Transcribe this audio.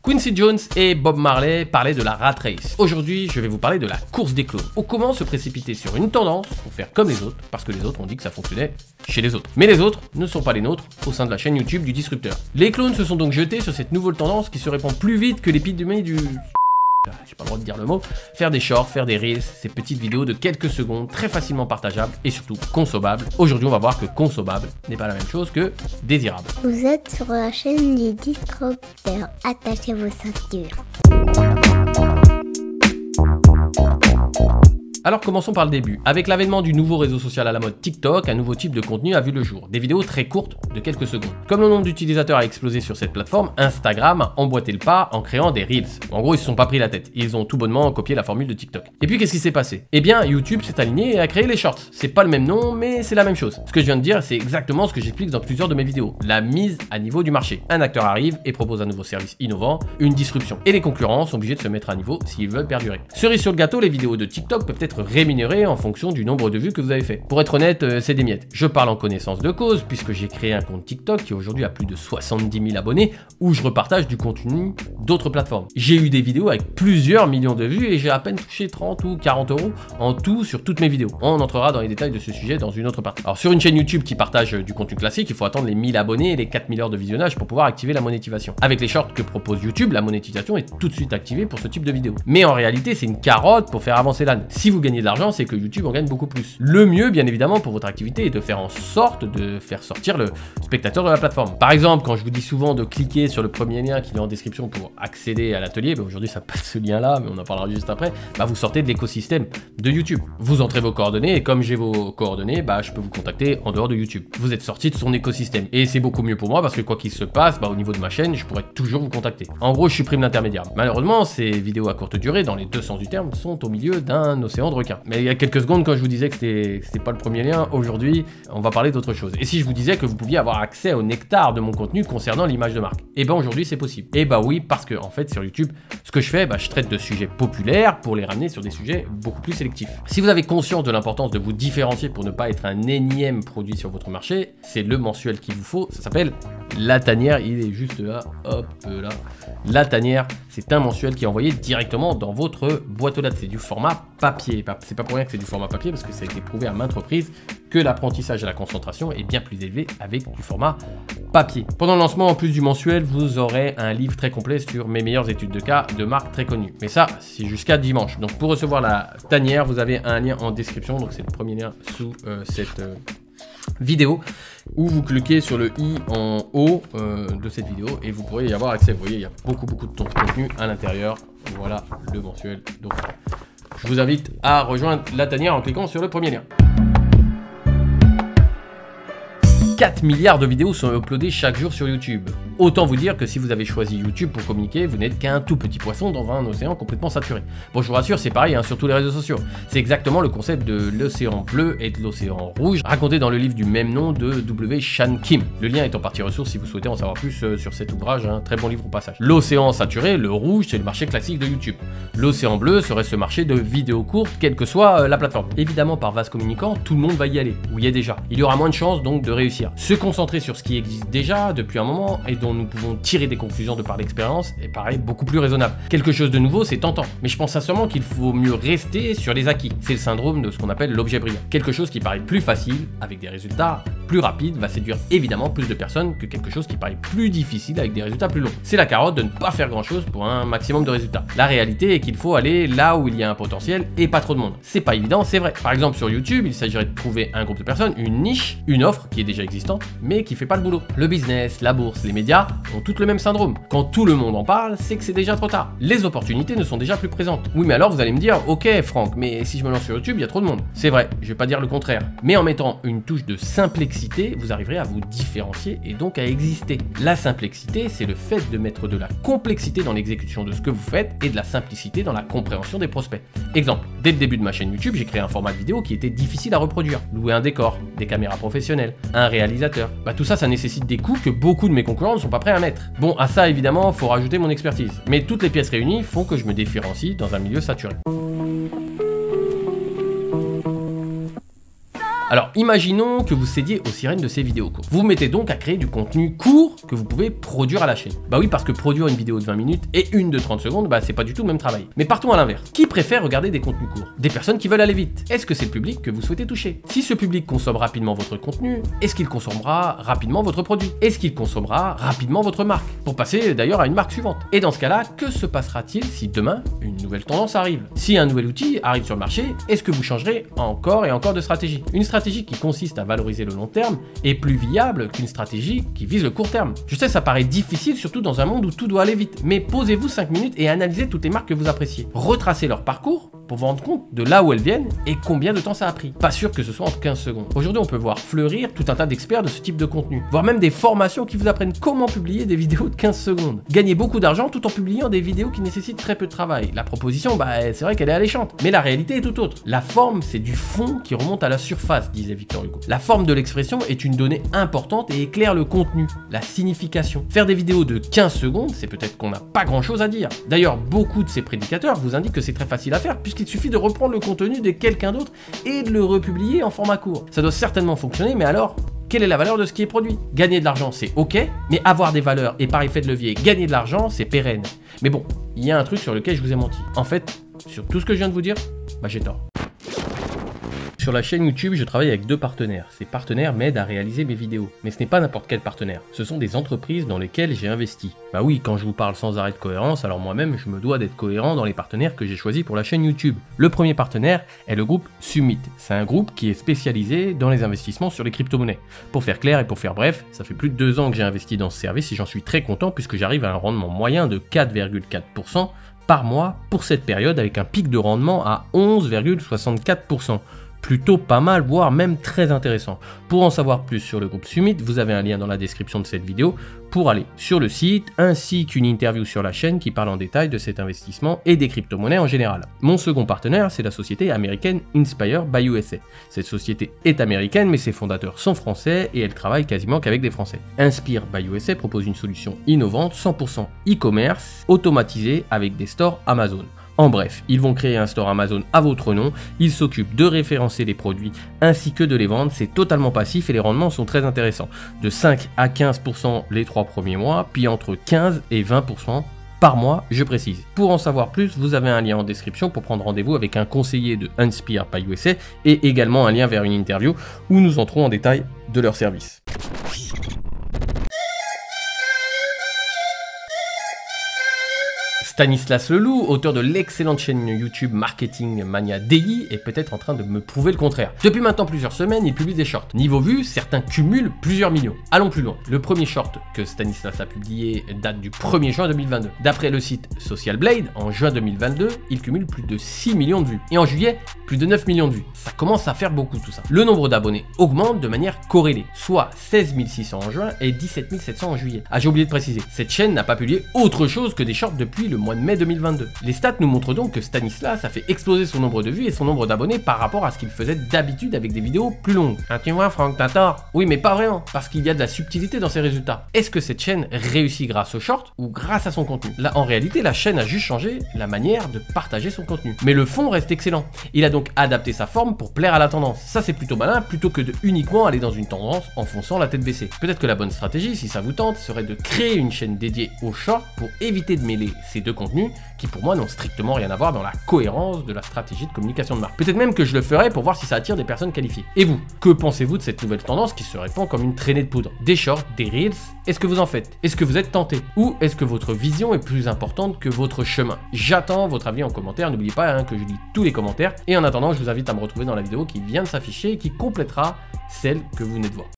Quincy Jones et Bob Marley parlaient de la rat race. Aujourd'hui, je vais vous parler de la course des clones. Ou comment se précipiter sur une tendance pour faire comme les autres, parce que les autres ont dit que ça fonctionnait chez les autres. Mais les autres ne sont pas les nôtres au sein de la chaîne YouTube du disrupteur. Les clones se sont donc jetés sur cette nouvelle tendance qui se répand plus vite que l'épidémie du... J'ai pas le droit de dire le mot. Faire des shorts, faire des reels, ces petites vidéos de quelques secondes, très facilement partageables et surtout consommables. Aujourd'hui, on va voir que consommable n'est pas la même chose que désirable. Vous êtes sur la chaîne du disrupteur. Attachez vos ceintures. Alors commençons par le début. Avec l'avènement du nouveau réseau social à la mode TikTok, un nouveau type de contenu a vu le jour. Des vidéos très courtes de quelques secondes. Comme le nombre d'utilisateurs a explosé sur cette plateforme, Instagram a emboîté le pas en créant des Reels. En gros, ils se sont pas pris la tête. Ils ont tout bonnement copié la formule de TikTok. Et puis qu'est-ce qui s'est passé? Eh bien, YouTube s'est aligné et a créé les Shorts. C'est pas le même nom, mais c'est la même chose. Ce que je viens de dire, c'est exactement ce que j'explique dans plusieurs de mes vidéos. La mise à niveau du marché. Un acteur arrive et propose un nouveau service innovant, une disruption. Et les concurrents sont obligés de se mettre à niveau s'ils veulent perdurer. Cerise sur le gâteau, les vidéos de TikTok peuvent être rémunérées en fonction du nombre de vues que vous avez fait. Pour être honnête, c'est des miettes. Je parle en connaissance de cause puisque j'ai créé un compte TikTok qui aujourd'hui a plus de 70 000 abonnés où je repartage du contenu d'autres plateformes. J'ai eu des vidéos avec plusieurs millions de vues et j'ai à peine touché 30 ou 40 euros en tout sur toutes mes vidéos. On entrera dans les détails de ce sujet dans une autre partie. Alors sur une chaîne YouTube qui partage du contenu classique, il faut attendre les 1000 abonnés et les 4000 heures de visionnage pour pouvoir activer la monétisation. Avec les shorts que propose YouTube, la monétisation est tout de suite activée pour ce type de vidéo. Mais en réalité, c'est une carotte pour faire avancer l'âne. Si vous gagnez de l'argent, c'est que YouTube en gagne beaucoup plus. Le mieux, bien évidemment, pour votre activité est de faire en sorte de faire sortir le spectateur de la plateforme. Par exemple, quand je vous dis souvent de cliquer sur le premier lien qui est en description pour accéder à l'atelier, aujourd'hui ça passe ce lien-là, mais on en parlera juste après, vous sortez de l'écosystème de YouTube. Vous entrez vos coordonnées et comme j'ai vos coordonnées, je peux vous contacter en dehors de YouTube. Vous êtes sorti de son écosystème. Et c'est beaucoup mieux pour moi parce que quoi qu'il se passe, au niveau de ma chaîne, je pourrais toujours vous contacter. En gros, je supprime l'intermédiaire. Malheureusement, ces vidéos à courte durée, dans les deux sens du terme, sont au milieu d'un océan de requins. Mais il y a quelques secondes, quand je vous disais que c'était pas le premier lien, aujourd'hui, on va parler d'autre chose. Et si je vous disais que vous pouviez avoir accès au nectar de mon contenu concernant l'image de marque? Et aujourd'hui, c'est possible. Et oui, parce que en fait, sur YouTube, ce que je fais, je traite de sujets populaires pour les ramener sur des sujets beaucoup plus sélectifs. Si vous avez conscience de l'importance de vous différencier pour ne pas être un énième produit sur votre marché, c'est le mensuel qu'il vous faut. Ça s'appelle La Tanière. Il est juste là, hop là. La Tanière, c'est un mensuel qui est envoyé directement dans votre boîte aux lettres. C'est du format papier. C'est pas pour rien que c'est du format papier parce que ça a été prouvé à maintes reprises que l'apprentissage et la concentration est bien plus élevé avec du format papier. Pendant le lancement, en plus du mensuel, vous aurez un livre très complet sur mes meilleures études de cas de marques très connues. Mais ça, c'est jusqu'à dimanche. Donc pour recevoir la tanière, vous avez un lien en description. Donc c'est le premier lien sous cette vidéo où vous cliquez sur le i en haut de cette vidéo et vous pourrez y avoir accès. Vous voyez, il y a beaucoup de contenu à l'intérieur. Voilà le mensuel. Donc je vous invite à rejoindre la tanière en cliquant sur le premier lien. 4 milliards de vidéos sont uploadées chaque jour sur YouTube. Autant vous dire que si vous avez choisi YouTube pour communiquer, vous n'êtes qu'un tout petit poisson dans un océan complètement saturé. Bon, je vous rassure, c'est pareil sur tous les réseaux sociaux. C'est exactement le concept de l'océan bleu et de l'océan rouge, raconté dans le livre du même nom de W. Chan Kim. Le lien est en partie ressource si vous souhaitez en savoir plus sur cet ouvrage, très bon livre au passage. L'océan saturé, le rouge, c'est le marché classique de YouTube. L'océan bleu serait ce marché de vidéos courtes, quelle que soit la plateforme. Évidemment, par vase communicant, tout le monde va y aller, ou y est déjà. Il y aura moins de chances donc de réussir. Se concentrer sur ce qui existe déjà depuis un moment et dont nous pouvons tirer des conclusions de par l'expérience est pareil beaucoup plus raisonnable. Quelque chose de nouveau, c'est tentant, mais je pense sincèrement qu'il faut mieux rester sur les acquis. C'est le syndrome de ce qu'on appelle l'objet brillant. Quelque chose qui paraît plus facile, avec des résultats plus rapides, va séduire évidemment plus de personnes que quelque chose qui paraît plus difficile avec des résultats plus longs. C'est la carotte de ne pas faire grand chose pour un maximum de résultats. La réalité est qu'il faut aller là où il y a un potentiel et pas trop de monde. C'est pas évident, c'est vrai. Par exemple sur YouTube, il s'agirait de trouver un groupe de personnes, une niche, une offre qui est déjà existante, mais qui fait pas le boulot. Le business, la bourse, les médias ont toutes le même syndrome. Quand tout le monde en parle, c'est que c'est déjà trop tard. Les opportunités ne sont déjà plus présentes. Oui, mais alors vous allez me dire, ok Franck, mais si je me lance sur YouTube, il y a trop de monde. C'est vrai, je vais pas dire le contraire. Mais en mettant une touche de complexité, vous arriverez à vous différencier et donc à exister. La simplicité, c'est le fait de mettre de la complexité dans l'exécution de ce que vous faites et de la simplicité dans la compréhension des prospects. Exemple, dès le début de ma chaîne YouTube, j'ai créé un format de vidéo qui était difficile à reproduire. Louer un décor, des caméras professionnelles, un réalisateur. Tout ça nécessite des coûts que beaucoup de mes concurrents ne sont pas prêts à mettre. Bon, à ça évidemment, faut rajouter mon expertise. Mais toutes les pièces réunies font que je me différencie dans un milieu saturé. Alors, imaginons que vous cédiez aux sirènes de ces vidéos courtes. Vous vous mettez donc à créer du contenu court que vous pouvez produire à la chaîne. Bah oui, parce que produire une vidéo de 20 minutes et une de 30 secondes, bah c'est pas du tout le même travail. Mais partons à l'inverse. Qui préfère regarder des contenus courts? Des personnes qui veulent aller vite. Est-ce que c'est le public que vous souhaitez toucher? Si ce public consomme rapidement votre contenu, est-ce qu'il consommera rapidement votre produit? Est-ce qu'il consommera rapidement votre marque? Pour passer d'ailleurs à une marque suivante. Et dans ce cas-là, que se passera-t-il si demain, une nouvelle tendance arrive? Si un nouvel outil arrive sur le marché, est-ce que vous changerez encore et encore de stratégie? Une stratégie qui consiste à valoriser le long terme est plus viable qu'une stratégie qui vise le court terme. Je sais, ça paraît difficile, surtout dans un monde où tout doit aller vite, mais posez-vous 5 minutes et analysez toutes les marques que vous appréciez. Retracez leur parcours pour vous rendre compte de là où elles viennent et combien de temps ça a pris. Pas sûr que ce soit en 15 secondes. Aujourd'hui, on peut voir fleurir tout un tas d'experts de ce type de contenu, voire même des formations qui vous apprennent comment publier des vidéos de 15 secondes. Gagner beaucoup d'argent tout en publiant des vidéos qui nécessitent très peu de travail. La proposition, c'est vrai qu'elle est alléchante, mais la réalité est tout autre. La forme, c'est du fond qui remonte à la surface, disait Victor Hugo. La forme de l'expression est une donnée importante et éclaire le contenu, la signification. Faire des vidéos de 15 secondes, c'est peut-être qu'on n'a pas grand-chose à dire. D'ailleurs, beaucoup de ces prédicateurs vous indiquent que c'est très facile à faire, puisqu'il suffit de reprendre le contenu de quelqu'un d'autre et de le republier en format court. Ça doit certainement fonctionner, mais alors, quelle est la valeur de ce qui est produit? Gagner de l'argent, c'est ok, mais avoir des valeurs et par effet de levier, gagner de l'argent, c'est pérenne. Mais bon, il y a un truc sur lequel je vous ai menti. En fait, sur tout ce que je viens de vous dire, j'ai tort. Sur la chaîne YouTube, je travaille avec 2 partenaires. Ces partenaires m'aident à réaliser mes vidéos. Mais ce n'est pas n'importe quel partenaire. Ce sont des entreprises dans lesquelles j'ai investi. Bah oui, quand je vous parle sans arrêt de cohérence, alors moi-même, je me dois d'être cohérent dans les partenaires que j'ai choisis pour la chaîne YouTube. Le premier partenaire est le groupe Summit. C'est un groupe qui est spécialisé dans les investissements sur les crypto-monnaies. Pour faire clair et pour faire bref, ça fait plus de 2 ans que j'ai investi dans ce service et j'en suis très content puisque j'arrive à un rendement moyen de 4,4% par mois pour cette période avec un pic de rendement à 11,64%. Plutôt pas mal, voire même très intéressant. Pour en savoir plus sur le groupe Summit, vous avez un lien dans la description de cette vidéo pour aller sur le site, ainsi qu'une interview sur la chaîne qui parle en détail de cet investissement et des crypto-monnaies en général. Mon second partenaire, c'est la société américaine Inspire by USA. Cette société est américaine, mais ses fondateurs sont français et elle travaille quasiment qu'avec des Français. Inspire by USA propose une solution innovante, 100% e-commerce, automatisée avec des stores Amazon. En bref, ils vont créer un store Amazon à votre nom, ils s'occupent de référencer les produits ainsi que de les vendre, c'est totalement passif et les rendements sont très intéressants. De 5 à 15% les 3 premiers mois, puis entre 15 et 20% par mois, je précise. Pour en savoir plus, vous avez un lien en description pour prendre rendez-vous avec un conseiller de Inspire by USA et également un lien vers une interview où nous entrons en détail de leur service. Stanislas Leloup, auteur de l'excellente chaîne YouTube Marketing Mania Daily, est peut-être en train de me prouver le contraire. Depuis maintenant plusieurs semaines, il publie des shorts. Niveau vue, certains cumulent plusieurs millions. Allons plus loin. Le premier short que Stanislas a publié date du 1er juin 2022. D'après le site Social Blade, en juin 2022, il cumule plus de 6 millions de vues. Et en juillet, plus de 9 millions de vues. Ça commence à faire beaucoup tout ça. Le nombre d'abonnés augmente de manière corrélée, soit 16 600 en juin et 17 700 en juillet. Ah, j'ai oublié de préciser, cette chaîne n'a pas publié autre chose que des shorts depuis le mois de mai 2022. Les stats nous montrent donc que Stanislas a fait exploser son nombre de vues et son nombre d'abonnés par rapport à ce qu'il faisait d'habitude avec des vidéos plus longues. Ah, tu vois Franck, t'as tort. Oui, mais pas vraiment, parce qu'il y a de la subtilité dans ses résultats. Est-ce que cette chaîne réussit grâce aux shorts ou grâce à son contenu? Là, en réalité, la chaîne a juste changé la manière de partager son contenu. Mais le fond reste excellent. Il a donc adapté sa forme pour plaire à la tendance. Ça, c'est plutôt malin, plutôt que de uniquement aller dans une tendance en fonçant la tête baissée. Peut-être que la bonne stratégie, si ça vous tente, serait de créer une chaîne dédiée aux shorts pour éviter de mêler ces deux contenus qui pour moi n'ont strictement rien à voir dans la cohérence de la stratégie de communication de marque. Peut-être même que je le ferai pour voir si ça attire des personnes qualifiées. Et vous, que pensez-vous de cette nouvelle tendance qui se répand comme une traînée de poudre? Des shorts, des reels, est-ce que vous en faites? Est-ce que vous êtes tenté? Ou est-ce que votre vision est plus importante que votre chemin? J'attends votre avis en commentaire, n'oubliez pas que je lis tous les commentaires. Et en attendant, je vous invite à me retrouver dans la vidéo qui vient de s'afficher et qui complétera celle que vous venez de voir.